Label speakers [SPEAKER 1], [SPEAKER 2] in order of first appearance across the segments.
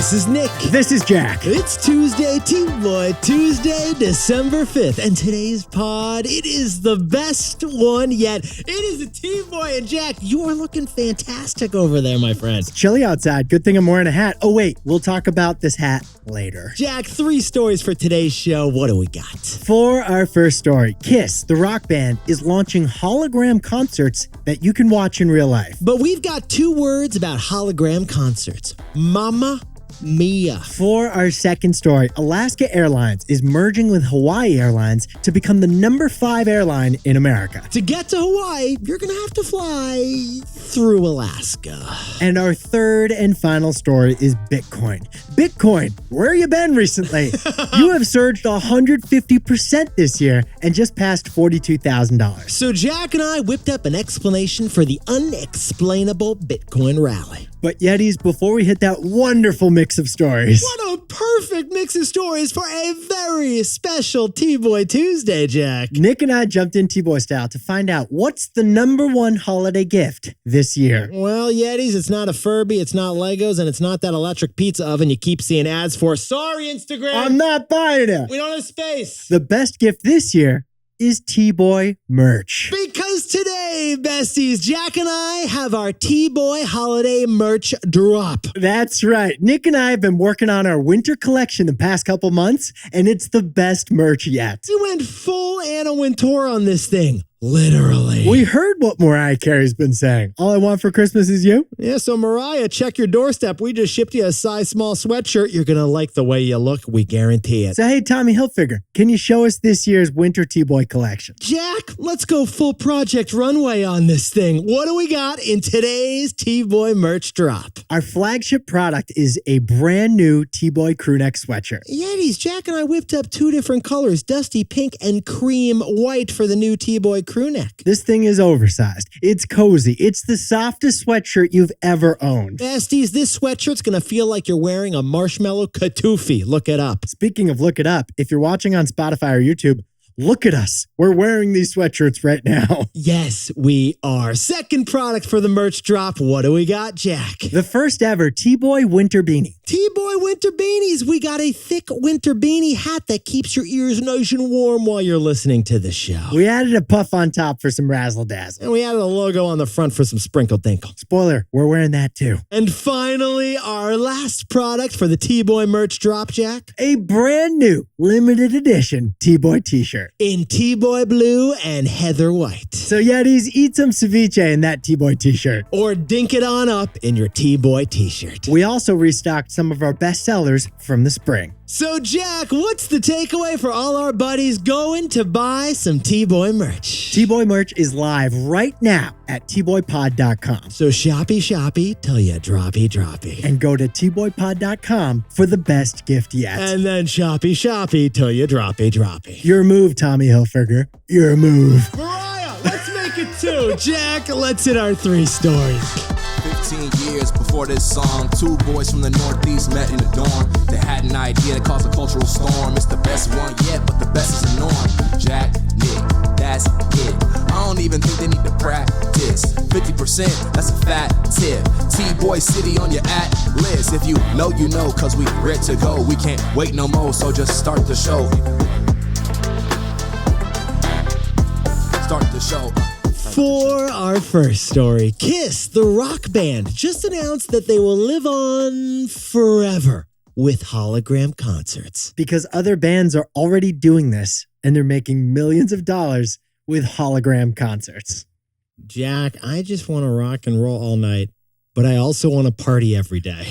[SPEAKER 1] This is Nick.
[SPEAKER 2] This is Jack.
[SPEAKER 1] It's Tuesday, T-Boy Tuesday, December 5th. And today's pod, it is the best one yet. It is a T-Boy and Jack. You are looking fantastic over there, my friend.
[SPEAKER 2] It's chilly outside. Good thing I'm wearing a hat. Oh, wait. We'll talk about this hat later.
[SPEAKER 1] Jack, 3 stories for today's show. What do we got?
[SPEAKER 2] For our first story, Kiss, the rock band, is launching hologram concerts that you can watch in real life.
[SPEAKER 1] But we've got 2 words about hologram concerts. Mamma Mia.
[SPEAKER 2] For our second story, Alaska Airlines is merging with Hawaiian Airlines to become the number 5 airline in America.
[SPEAKER 1] To get to Hawaii, you're going to have to fly through Alaska.
[SPEAKER 2] And our third and final story is Bitcoin. Bitcoin, where you been recently? You have surged 150% this year and just passed $42,000.
[SPEAKER 1] So Jack and I whipped up an explanation for the unexplainable Bitcoin rally.
[SPEAKER 2] But Yetis, before we hit that wonderful mix of stories.
[SPEAKER 1] What a perfect mix of stories for a very special T-Boy Tuesday, Jack.
[SPEAKER 2] Nick and I jumped in T-Boy style to find out what's the number 1 holiday gift this year.
[SPEAKER 1] Well, Yetis, it's not a Furby, it's not Legos, and it's not that electric pizza oven you keep seeing ads for. Sorry, Instagram.
[SPEAKER 2] I'm not buying it.
[SPEAKER 1] We don't have space.
[SPEAKER 2] The best gift this year is T-Boy merch.
[SPEAKER 1] Because today, besties, Jack and I have our T-Boy holiday merch drop.
[SPEAKER 2] That's right. Nick and I have been working on our winter collection the past couple months, and it's the best merch yet.
[SPEAKER 1] We went full Anna Wintour on this thing. Literally.
[SPEAKER 2] We heard what Mariah Carey's been saying. All I want for Christmas is you.
[SPEAKER 1] Yeah, so Mariah, check your doorstep. We just shipped you a size small sweatshirt. You're going to like the way you look. We guarantee it.
[SPEAKER 2] So hey, Tommy Hilfiger, can you show us this year's winter T-Boy collection?
[SPEAKER 1] Jack, let's go full Project Runway on this thing. What do we got in today's T-Boy merch drop?
[SPEAKER 2] Our flagship product is a brand new T-Boy crewneck sweatshirt.
[SPEAKER 1] Yetis, Jack and I whipped up 2 different colors, dusty pink and cream white for the new T-Boy crewneck.
[SPEAKER 2] This thing is oversized. It's cozy. It's the softest sweatshirt you've ever owned.
[SPEAKER 1] Besties, this sweatshirt's gonna feel like you're wearing a marshmallow katufi. Look it up.
[SPEAKER 2] Speaking of look it up, if you're watching on Spotify or YouTube, look at us. We're wearing these sweatshirts right now.
[SPEAKER 1] Yes, we are. Second product for the merch drop. What do we got, Jack?
[SPEAKER 2] The first ever T-Boy winter beanie.
[SPEAKER 1] T-Boy winter beanies. We got a thick winter beanie hat that keeps your ears nice and warm while you're listening to the show.
[SPEAKER 2] We added a puff on top for some razzle dazzle.
[SPEAKER 1] And we added a logo on the front for some sprinkle dinkle.
[SPEAKER 2] Spoiler, we're wearing that too.
[SPEAKER 1] And finally, our last product for the T-Boy merch drop, Jack.
[SPEAKER 2] A brand new limited edition T-Boy t-shirt.
[SPEAKER 1] In T-Boy blue and heather white.
[SPEAKER 2] So Yetis, eat some ceviche in that T-Boy t-shirt.
[SPEAKER 1] Or dink it on up in your T-Boy t-shirt.
[SPEAKER 2] We also restocked some of our best sellers from the spring.
[SPEAKER 1] So Jack, what's the takeaway for all our buddies going to buy some T-Boy merch?
[SPEAKER 2] T-Boy merch is live right now at tboypod.com.
[SPEAKER 1] So shoppy till you droppy.
[SPEAKER 2] And go to tboypod.com for the best gift yet.
[SPEAKER 1] And then shoppy till you droppy.
[SPEAKER 2] Your move, Tommy Hilfiger. Your move.
[SPEAKER 1] Mariah, let's make it 2. Jack, let's hit our 3 stories.
[SPEAKER 3] 15 years before this song, 2 boys from the Northeast met in the dorm. They had an idea that caused a cultural storm. It's the best one yet, but the best is the norm. Jack, Nick, that's it. I don't even think they need to practice. 50%, that's a fat tip. T-Boy City on your list. If you know, you know, cause we ready to go. We can't wait no more, so just start the show. Start the show.
[SPEAKER 1] For our first story, Kiss, the rock band, just announced that they will live on forever with hologram concerts.
[SPEAKER 2] Because other bands are already doing this, and they're making millions of dollars with hologram concerts.
[SPEAKER 1] Jack, I just want to rock and roll all night, but I also want to party every day.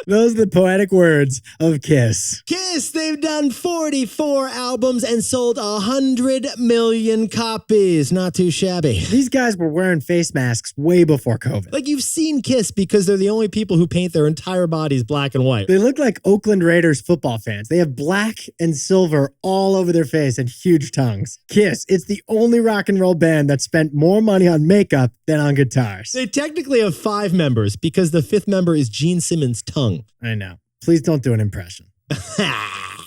[SPEAKER 2] Those are the poetic words of Kiss.
[SPEAKER 1] Kiss, they've done 44 albums and sold 100 million copies. Not too shabby.
[SPEAKER 2] These guys were wearing face masks way before COVID.
[SPEAKER 1] Like, you've seen Kiss because they're the only people who paint their entire bodies black and white.
[SPEAKER 2] They look like Oakland Raiders football fans. They have black and silver all over their face and huge tongues. Kiss, it's the only rock and roll band that spent more money on makeup than on guitars.
[SPEAKER 1] They technically have 5 members because the 5th member is Gene Simmons' tongue.
[SPEAKER 2] I know. Please don't do an impression.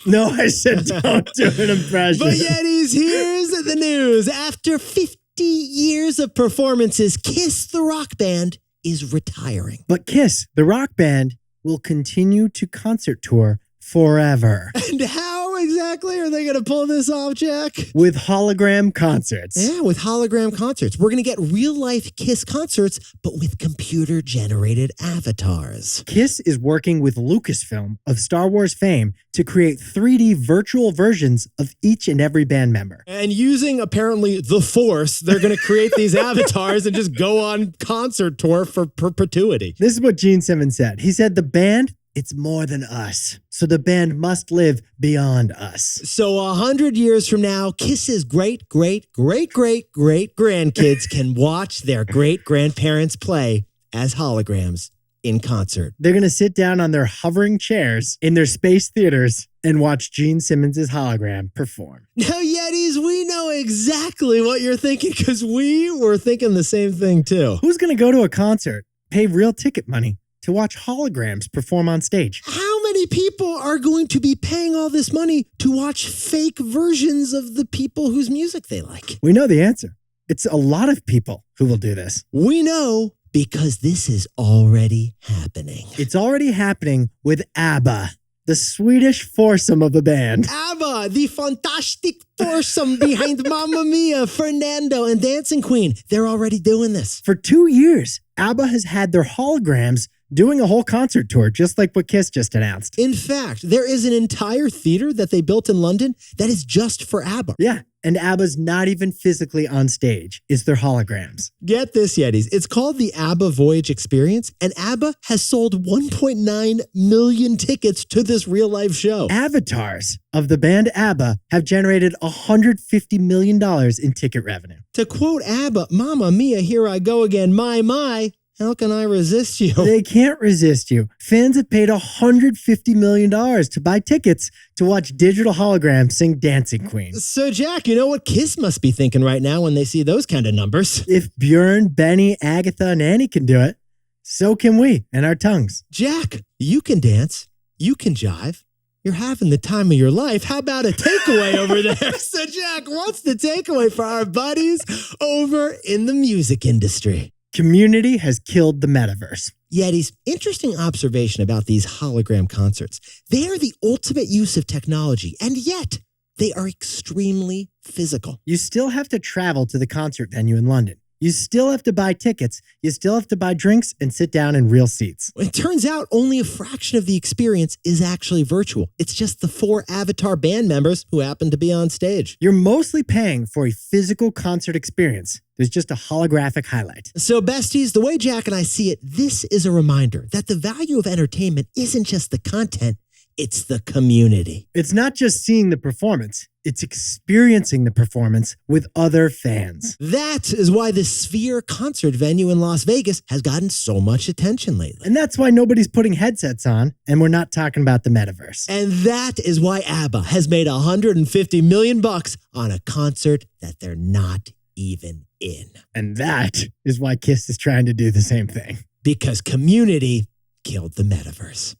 [SPEAKER 2] No, I said don't do an impression.
[SPEAKER 1] But Yetis, here's the news. After 50 years of performances, Kiss, the rock band, is retiring.
[SPEAKER 2] But Kiss, the rock band, will continue to concert tour forever.
[SPEAKER 1] And how exactly are they going to pull this off, Jack?
[SPEAKER 2] With hologram concerts.
[SPEAKER 1] Yeah, with hologram concerts. We're going to get real-life Kiss concerts, but with computer-generated avatars.
[SPEAKER 2] Kiss is working with Lucasfilm of Star Wars fame to create 3D virtual versions of each and every band member.
[SPEAKER 1] And using, apparently, the Force, they're going to create these avatars and just go on concert tour for perpetuity.
[SPEAKER 2] This is what Gene Simmons said. He said, the band, it's more than us. So the band must live beyond us.
[SPEAKER 1] So 100 years from now, Kiss's great-great-great-great-great-grandkids can watch their great-grandparents play as holograms in concert.
[SPEAKER 2] They're going to sit down on their hovering chairs in their space theaters and watch Gene Simmons' hologram perform.
[SPEAKER 1] Now, Yetis, we know exactly what you're thinking because we were thinking the same thing too.
[SPEAKER 2] Who's going to go to a concert, pay real ticket money to watch holograms perform on stage?
[SPEAKER 1] How many people are going to be paying all this money to watch fake versions of the people whose music they like?
[SPEAKER 2] We know the answer. It's a lot of people who will do this.
[SPEAKER 1] We know because this is already happening.
[SPEAKER 2] It's already happening with ABBA, the Swedish foursome of the band.
[SPEAKER 1] ABBA, the fantastic foursome behind Mamma Mia, Fernando, and Dancing Queen. They're already doing this.
[SPEAKER 2] For 2 years, ABBA has had their holograms doing a whole concert tour, just like what Kiss just announced.
[SPEAKER 1] In fact, there is an entire theater that they built in London that is just for ABBA.
[SPEAKER 2] Yeah, and ABBA's not even physically on stage. It's their holograms.
[SPEAKER 1] Get this, Yetis. It's called the ABBA Voyage Experience, and ABBA has sold 1.9 million tickets to this real-life show.
[SPEAKER 2] Avatars of the band ABBA have generated $150 million in ticket revenue.
[SPEAKER 1] To quote ABBA, Mamma Mia, here I go again, my, how can I resist you?
[SPEAKER 2] They can't resist you. Fans have paid $150 million to buy tickets to watch digital holograms sing Dancing Queen.
[SPEAKER 1] So, Jack, you know what Kiss must be thinking right now when they see those kind of numbers?
[SPEAKER 2] If Björn, Benny, Agatha, and Annie can do it, so can we and our tongues.
[SPEAKER 1] Jack, you can dance. You can jive. You're having the time of your life. How about a takeaway over there? So, Jack, what's the takeaway for our buddies over in the music industry?
[SPEAKER 2] Community has killed the metaverse.
[SPEAKER 1] Yetis, interesting observation about these hologram concerts. They are the ultimate use of technology, and yet they are extremely physical.
[SPEAKER 2] You still have to travel to the concert venue in London. You still have to buy tickets. You still have to buy drinks and sit down in real seats.
[SPEAKER 1] It turns out only a fraction of the experience is actually virtual. It's just the 4 avatar band members who happen to be on stage.
[SPEAKER 2] You're mostly paying for a physical concert experience. There's just a holographic highlight.
[SPEAKER 1] So, besties, the way Jack and I see it, this is a reminder that the value of entertainment isn't just the content, it's the community.
[SPEAKER 2] It's not just seeing the performance. It's experiencing the performance with other fans.
[SPEAKER 1] That is why the Sphere concert venue in Las Vegas has gotten so much attention lately.
[SPEAKER 2] And that's why nobody's putting headsets on, and we're not talking about the metaverse.
[SPEAKER 1] And that is why ABBA has made $150 million on a concert that they're not even in.
[SPEAKER 2] And that is why Kiss is trying to do the same thing.
[SPEAKER 1] Because community killed the metaverse.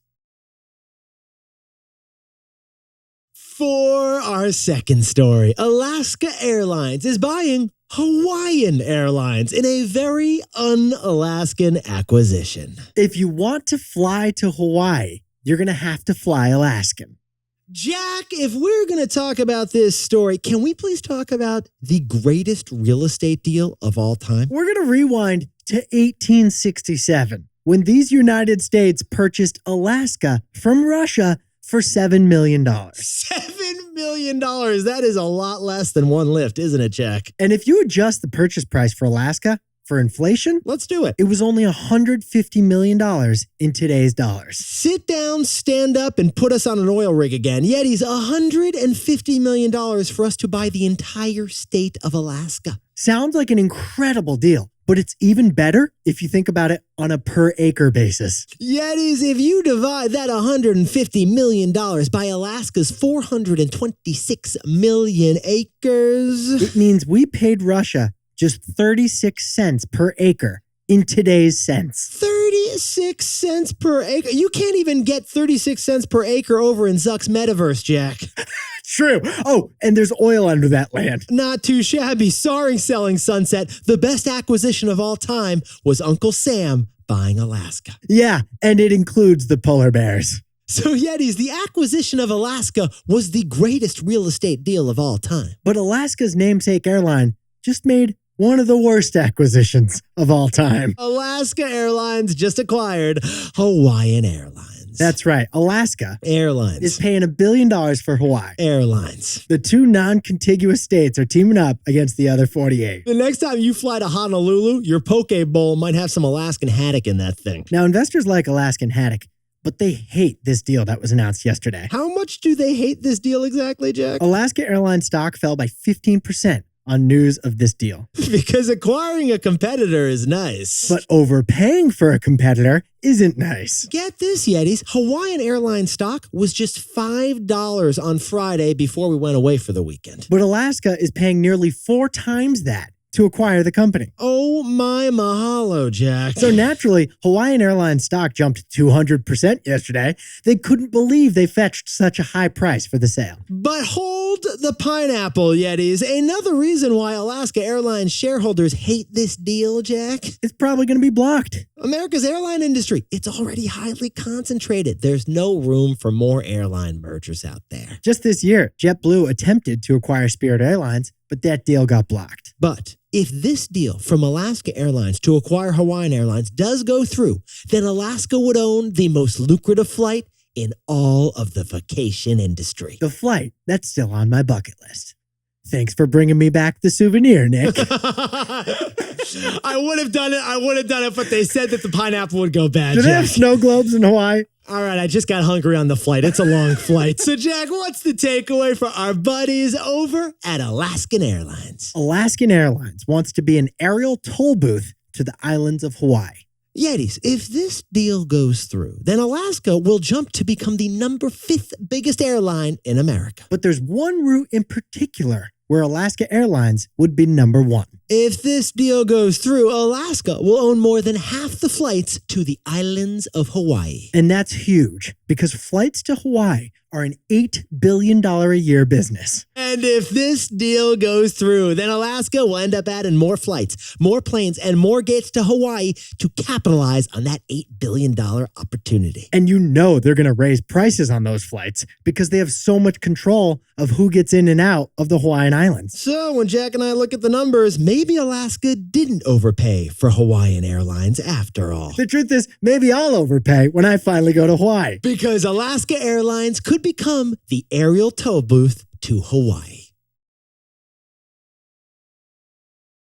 [SPEAKER 1] For our second story, Alaska Airlines is buying Hawaiian Airlines in a very un-Alaskan acquisition.
[SPEAKER 2] If you want to fly to Hawaii, you're going to have to fly Alaskan.
[SPEAKER 1] Jack, if we're going to talk about this story, can we please talk about the greatest real estate deal of all time?
[SPEAKER 2] We're going to rewind to 1867, when these United States purchased Alaska from Russia for $7 million.
[SPEAKER 1] $7 million. That is a lot less than one lift, isn't it, Jack?
[SPEAKER 2] And if you adjust the purchase price for Alaska for inflation,
[SPEAKER 1] let's do it.
[SPEAKER 2] It was only $150 million in today's dollars.
[SPEAKER 1] Sit down, stand up, and put us on an oil rig again. Yetis, $150 million for us to buy the entire state of Alaska.
[SPEAKER 2] Sounds like an incredible deal. But it's even better if you think about it on a per acre basis.
[SPEAKER 1] Yetis, if you divide that $150 million by Alaska's 426 million acres,
[SPEAKER 2] it means we paid Russia just 36 cents per acre in today's cents.
[SPEAKER 1] 36 cents per acre? You can't even get 36 cents per acre over in Zuck's metaverse, Jack.
[SPEAKER 2] True. Oh, and there's oil under that land.
[SPEAKER 1] Not too shabby. Sorry, selling sunset. The best acquisition of all time was Uncle Sam buying Alaska.
[SPEAKER 2] Yeah, and it includes the polar bears.
[SPEAKER 1] So Yetis, the acquisition of Alaska was the greatest real estate deal of all time.
[SPEAKER 2] But Alaska's namesake airline just made one of the worst acquisitions of all time.
[SPEAKER 1] Alaska Airlines just acquired Hawaiian Airlines.
[SPEAKER 2] That's right. Alaska
[SPEAKER 1] Airlines
[SPEAKER 2] is paying $1 billion for Hawaii.
[SPEAKER 1] Airlines.
[SPEAKER 2] The two non-contiguous states are teaming up against the other 48.
[SPEAKER 1] The next time you fly to Honolulu, your poke bowl might have some Alaskan haddock in that thing.
[SPEAKER 2] Now, investors like Alaskan haddock, but they hate this deal that was announced yesterday.
[SPEAKER 1] How much do they hate this deal exactly, Jack?
[SPEAKER 2] Alaska Airlines stock fell by 15% on news of this deal.
[SPEAKER 1] Because acquiring a competitor is nice.
[SPEAKER 2] But overpaying for a competitor isn't nice.
[SPEAKER 1] Get this, Yetis. Hawaiian Airlines stock was just $5 on Friday before we went away for the weekend.
[SPEAKER 2] But Alaska is paying nearly 4 times that to acquire the company.
[SPEAKER 1] Oh my mahalo, Jack.
[SPEAKER 2] So naturally, Hawaiian Airlines stock jumped 200% yesterday. They couldn't believe they fetched such a high price for the sale.
[SPEAKER 1] But hold the pineapple, Yetis. Another reason why Alaska Airlines shareholders hate this deal, Jack.
[SPEAKER 2] It's probably going to be blocked.
[SPEAKER 1] America's airline industry, it's already highly concentrated. There's no room for more airline mergers out there.
[SPEAKER 2] Just this year, JetBlue attempted to acquire Spirit Airlines, but that deal got blocked.
[SPEAKER 1] But if this deal from Alaska Airlines to acquire Hawaiian Airlines does go through, then Alaska would own the most lucrative flight in all of the vacation industry.
[SPEAKER 2] The flight, that's still on my bucket list. Thanks for bringing me back the souvenir, Nick.
[SPEAKER 1] I would have done it, but they said that the pineapple would go bad,
[SPEAKER 2] Do they
[SPEAKER 1] Jack.
[SPEAKER 2] have snow globes in Hawaii?
[SPEAKER 1] All right, I just got hungry on the flight. It's a long flight. So, Jack, what's the takeaway for our buddies over at Alaskan Airlines?
[SPEAKER 2] Alaskan Airlines wants to be an aerial toll booth to the islands of Hawaii.
[SPEAKER 1] Yetis, if this deal goes through, then Alaska will jump to become the number 5th biggest airline in America.
[SPEAKER 2] But there's one route in particular where Alaska Airlines would be number 1.
[SPEAKER 1] If this deal goes through, Alaska will own more than half the flights to the islands of Hawaii.
[SPEAKER 2] And that's huge because flights to Hawaii are an $8 billion a year business.
[SPEAKER 1] And if this deal goes through, then Alaska will end up adding more flights, more planes, and more gates to Hawaii to capitalize on that $8 billion opportunity.
[SPEAKER 2] And you know they're going to raise prices on those flights because they have so much control of who gets in and out of the Hawaiian Islands.
[SPEAKER 1] So when Jack and I look at the numbers, maybe Alaska didn't overpay for Hawaiian Airlines after all.
[SPEAKER 2] The truth is, maybe I'll overpay when I finally go to Hawaii.
[SPEAKER 1] Because Alaska Airlines could become the aerial tow booth to Hawaii.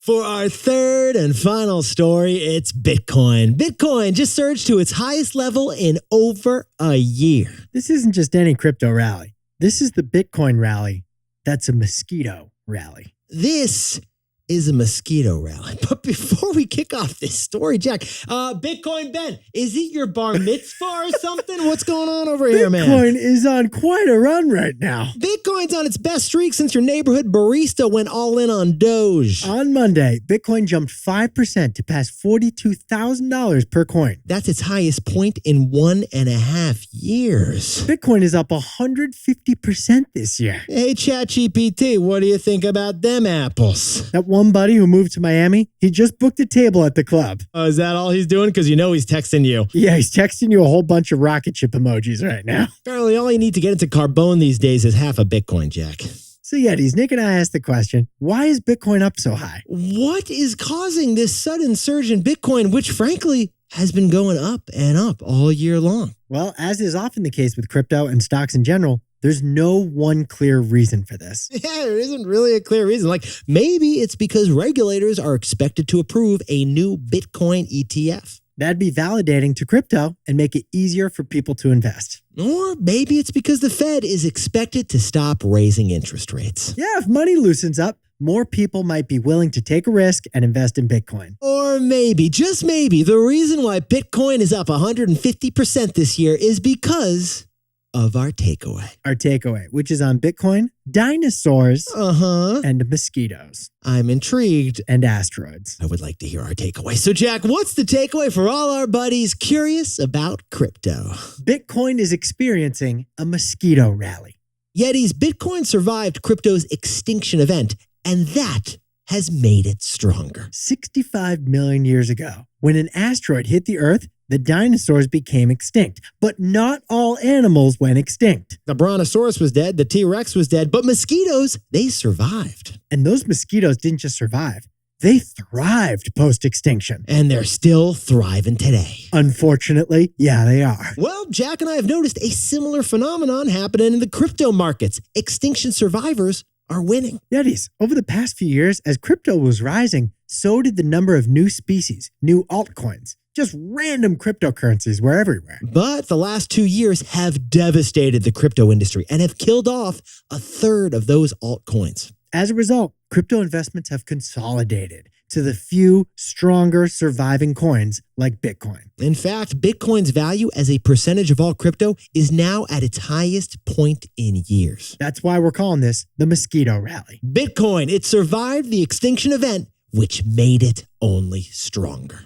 [SPEAKER 1] For our third and final story, it's Bitcoin. Bitcoin just surged to its highest level in over a year.
[SPEAKER 2] This isn't just any crypto rally. This is the Bitcoin rally. That's a mosquito rally.
[SPEAKER 1] This is a mosquito rally. But before we kick off this story, Jack, Bitcoin Ben, is it your bar mitzvah or something? What's going on over here, man?
[SPEAKER 2] Bitcoin is on quite a run right now.
[SPEAKER 1] Bitcoin's on its best streak since your neighborhood barista went all in on Doge.
[SPEAKER 2] On Monday, Bitcoin jumped 5% to pass $42,000 per coin.
[SPEAKER 1] That's its highest point in 1.5 years.
[SPEAKER 2] Bitcoin is up 150% this year.
[SPEAKER 1] Hey, ChatGPT, what do you think about them apples?
[SPEAKER 2] That one buddy who moved to Miami, he just booked a table at the club.
[SPEAKER 1] Oh, is that all he's doing? Because you know he's texting you.
[SPEAKER 2] Yeah, he's texting you a whole bunch of rocket ship emojis right now.
[SPEAKER 1] Apparently, all you need to get into Carbone these days is half a Bitcoin, Jack.
[SPEAKER 2] So Yetis, Nick and I asked the question, why is Bitcoin up so high?
[SPEAKER 1] What is causing this sudden surge in Bitcoin, which frankly has been going up and up all year long?
[SPEAKER 2] Well, as is often the case with crypto and stocks in general, there's no one clear reason for this.
[SPEAKER 1] Yeah, there isn't really a clear reason. Like, maybe it's because regulators are expected to approve a new Bitcoin ETF.
[SPEAKER 2] That'd be validating to crypto and make it easier for people to invest.
[SPEAKER 1] Or maybe it's because the Fed is expected to stop raising interest rates.
[SPEAKER 2] Yeah, if money loosens up, more people might be willing to take a risk and invest in Bitcoin.
[SPEAKER 1] Or maybe, just maybe, the reason why Bitcoin is up 150% this year is because of our takeaway.
[SPEAKER 2] Our takeaway, which is on Bitcoin, dinosaurs, and mosquitoes.
[SPEAKER 1] I'm intrigued.
[SPEAKER 2] And asteroids.
[SPEAKER 1] I would like to hear our takeaway. So, Jack, what's the takeaway for all our buddies curious about crypto?
[SPEAKER 2] Bitcoin is experiencing a mosquito rally.
[SPEAKER 1] Yetis, Bitcoin survived crypto's extinction event, and that has made it stronger.
[SPEAKER 2] 65 million years ago, when an asteroid hit the Earth, the dinosaurs became extinct. But not all animals went extinct.
[SPEAKER 1] The Brontosaurus was dead, the T-Rex was dead, but mosquitoes, they survived.
[SPEAKER 2] And those mosquitoes didn't just survive. They thrived post-extinction.
[SPEAKER 1] And they're still thriving today.
[SPEAKER 2] Unfortunately, yeah, they are.
[SPEAKER 1] Well, Jack and I have noticed a similar phenomenon happening in the crypto markets. Extinction survivors are winning.
[SPEAKER 2] Yetis, over the past few years, as crypto was rising, so did the number of new species, new altcoins. Just random cryptocurrencies were everywhere.
[SPEAKER 1] But the last 2 years have devastated the crypto industry and have killed off a third of those altcoins.
[SPEAKER 2] As a result, crypto investments have consolidated to the few stronger surviving coins like Bitcoin.
[SPEAKER 1] In fact, Bitcoin's value as a percentage of all crypto is now at its highest point in years.
[SPEAKER 2] That's why we're calling this the Mosquito Rally.
[SPEAKER 1] Bitcoin, it survived the extinction event, which made it only stronger.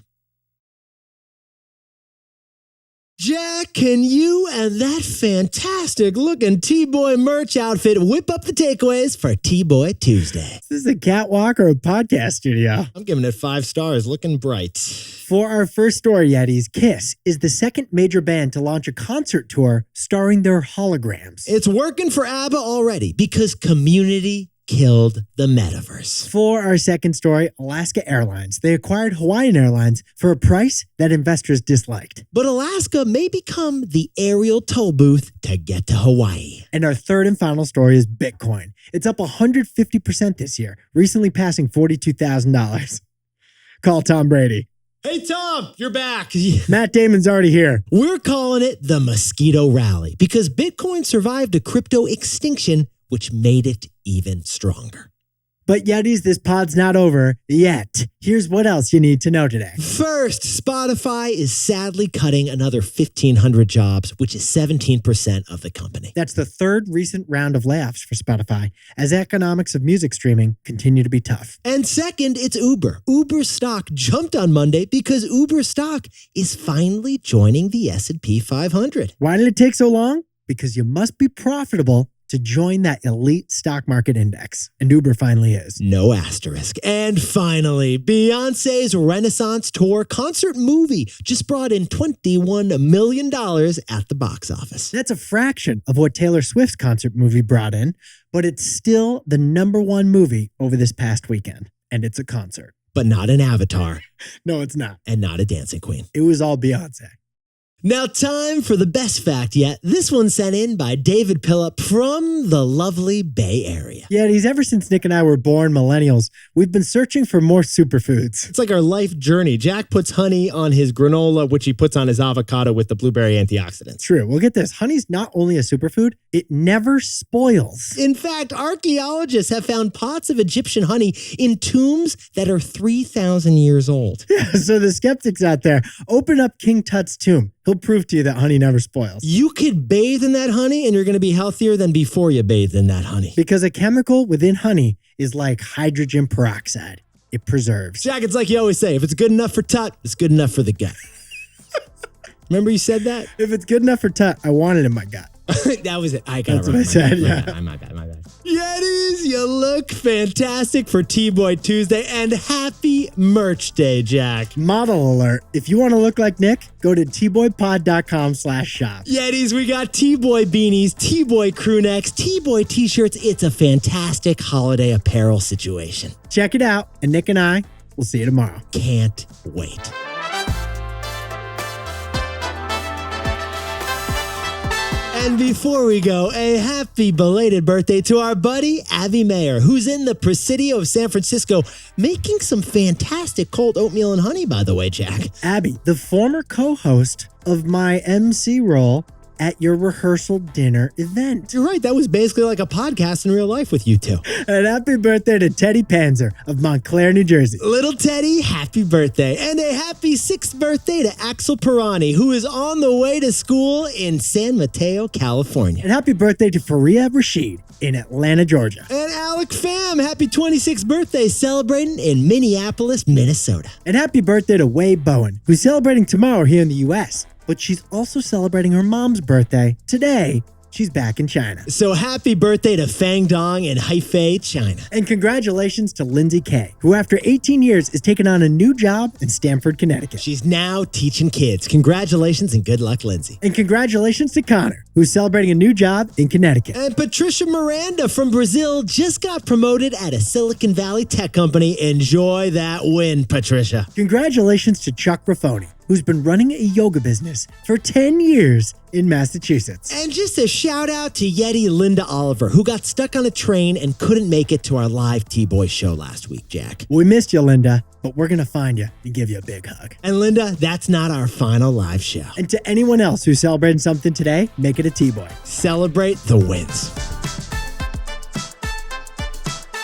[SPEAKER 1] Jack, can you and that fantastic looking T-Boy merch outfit whip up the takeaways for T-Boy Tuesday?
[SPEAKER 2] Is this a catwalk or a podcast studio?
[SPEAKER 1] I'm giving it 5 stars, looking bright.
[SPEAKER 2] For our first story, Yetis, Kiss is the second major band to launch a concert tour starring their holograms.
[SPEAKER 1] It's working for ABBA already because Community killed the metaverse.
[SPEAKER 2] For our second story, Alaska Airlines. They acquired Hawaiian Airlines for a price that investors disliked.
[SPEAKER 1] But Alaska may become the aerial toll booth to get to Hawaii.
[SPEAKER 2] And our third and final story is Bitcoin. It's up 150% this year, recently passing $42,000. Call Tom Brady.
[SPEAKER 1] Hey, Tom, you're back.
[SPEAKER 2] Matt Damon's already here.
[SPEAKER 1] We're calling it the Mosquito Rally because Bitcoin survived a crypto extinction, which made it even stronger.
[SPEAKER 2] But Yetis, this pod's not over yet. Here's what else you need to know today.
[SPEAKER 1] First, Spotify is sadly cutting another 1,500 jobs, which is 17% of the company.
[SPEAKER 2] That's the third recent round of layoffs for Spotify, as economics of music streaming continue to be tough.
[SPEAKER 1] And second, it's Uber. Uber's stock jumped on Monday because Uber stock is finally joining the S&P 500.
[SPEAKER 2] Why did it take so long? Because you must be profitable to join that elite stock market index. And Uber finally is.
[SPEAKER 1] No asterisk. And finally, Beyonce's Renaissance Tour concert movie just brought in $21 million at the box office.
[SPEAKER 2] That's a fraction of what Taylor Swift's concert movie brought in, but it's still the #1 movie over this past weekend. And it's a concert.
[SPEAKER 1] But not an Avatar.
[SPEAKER 2] No, it's not.
[SPEAKER 1] And not a dancing queen.
[SPEAKER 2] It was all Beyonce.
[SPEAKER 1] Now, time for the best fact yet. This one sent in by David Pillup from the lovely Bay Area.
[SPEAKER 2] Yeah, ever since Nick and I were born millennials, we've been searching for more superfoods.
[SPEAKER 1] It's like our life journey. Jack puts honey on his granola, which he puts on his avocado with the blueberry antioxidants.
[SPEAKER 2] True. Well, get this. Honey's not only a superfood, it never spoils.
[SPEAKER 1] In fact, archaeologists have found pots of Egyptian honey in tombs that are 3,000 years old.
[SPEAKER 2] Yeah, so the skeptics out there, open up King Tut's tomb. He'll prove to you that honey never spoils.
[SPEAKER 1] You could bathe in that honey and you're going to be healthier than before you bathed in that honey.
[SPEAKER 2] Because a chemical within honey is like hydrogen peroxide. It preserves.
[SPEAKER 1] Jack, it's like you always say, if it's good enough for Tut, it's good enough for the gut. Remember you said that?
[SPEAKER 2] If it's good enough for Tut, I want it in my gut.
[SPEAKER 1] That was it. I got
[SPEAKER 2] That's
[SPEAKER 1] it right.
[SPEAKER 2] what I said, yeah.
[SPEAKER 1] My bad. Yetis, you look fantastic for T-Boy Tuesday and happy merch day, Jack.
[SPEAKER 2] Model alert. If you want to look like Nick, go to tboypod.com/shop.
[SPEAKER 1] Yetis, we got T-Boy beanies, T-Boy crew necks, T-Boy t-shirts. It's a fantastic holiday apparel situation.
[SPEAKER 2] Check it out, and Nick and I will see you tomorrow.
[SPEAKER 1] Can't wait. And before we go, a happy belated birthday to our buddy, Abby Mayer, who's in the Presidio of San Francisco, making some fantastic cold oatmeal and honey, by the way, Jack.
[SPEAKER 2] Abby, the former co-host of my MC role at your rehearsal dinner event.
[SPEAKER 1] You're right. That was basically like a podcast in real life with you two.
[SPEAKER 2] And happy birthday to Teddy Panzer of Montclair, New Jersey.
[SPEAKER 1] Little Teddy, happy birthday. And a happy 6th birthday to Axel Pirani, who is on the way to school in San Mateo, California.
[SPEAKER 2] And happy birthday to Faria Rashid in Atlanta, Georgia.
[SPEAKER 1] And Alec Pham, happy 26th birthday, celebrating in Minneapolis, Minnesota.
[SPEAKER 2] And happy birthday to Wade Bowen, who's celebrating tomorrow here in the U.S., but she's also celebrating her mom's birthday today. she's back in China.
[SPEAKER 1] So happy birthday to Fang Dong in Haifei, China.
[SPEAKER 2] And congratulations to Lindsay Kay, who after 18 years is taking on a new job in Stamford, Connecticut.
[SPEAKER 1] She's now teaching kids. Congratulations and good luck, Lindsay.
[SPEAKER 2] And congratulations to Connor, who's celebrating a new job in Connecticut.
[SPEAKER 1] And Patricia Miranda from Brazil just got promoted at a Silicon Valley tech company. Enjoy that win, Patricia.
[SPEAKER 2] Congratulations to Chuck Raffoni, who's been running a yoga business for 10 years in Massachusetts.
[SPEAKER 1] And just a shout out to Yeti Linda Oliver, who got stuck on a train and couldn't make it to our live T-Boy show last week, Jack.
[SPEAKER 2] We missed you, Linda, but we're going to find you and give you a big hug.
[SPEAKER 1] And Linda, that's not our final live show.
[SPEAKER 2] And to anyone else who's celebrating something today, make it a T-Boy.
[SPEAKER 1] Celebrate the wins.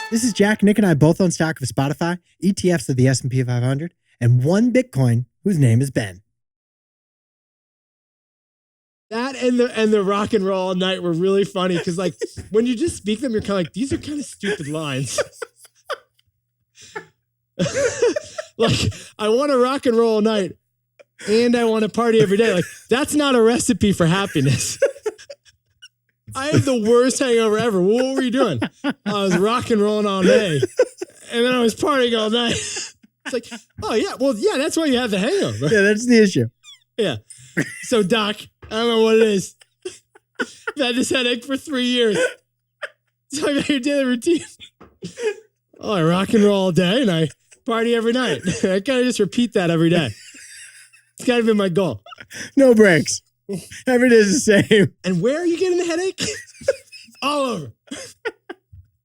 [SPEAKER 2] This is Jack. Nick and I both own stock of Spotify, ETFs of the S&P 500, and one Bitcoin whose name is Ben.
[SPEAKER 1] That and the rock and roll all night were really funny because, like, when you just speak them, you're kind of like, these are kind of stupid lines. Like, I want to rock and roll all night and I want to party every day. Like, that's not a recipe for happiness. I have the worst hangover ever. What were you doing? I was rock and rolling all day and then I was partying all night. It's like, oh, yeah. Well, yeah, that's why you have the hangover.
[SPEAKER 2] Yeah, that's the issue.
[SPEAKER 1] Yeah. So, Doc, I don't know what it is. I've had this headache for 3 years. Talk about your daily routine. Oh, I rock and roll all day and I party every night. I kind of just repeat that every day. It's kind of been my goal.
[SPEAKER 2] No breaks. Every day is the same.
[SPEAKER 1] And where are you getting the headache? All over.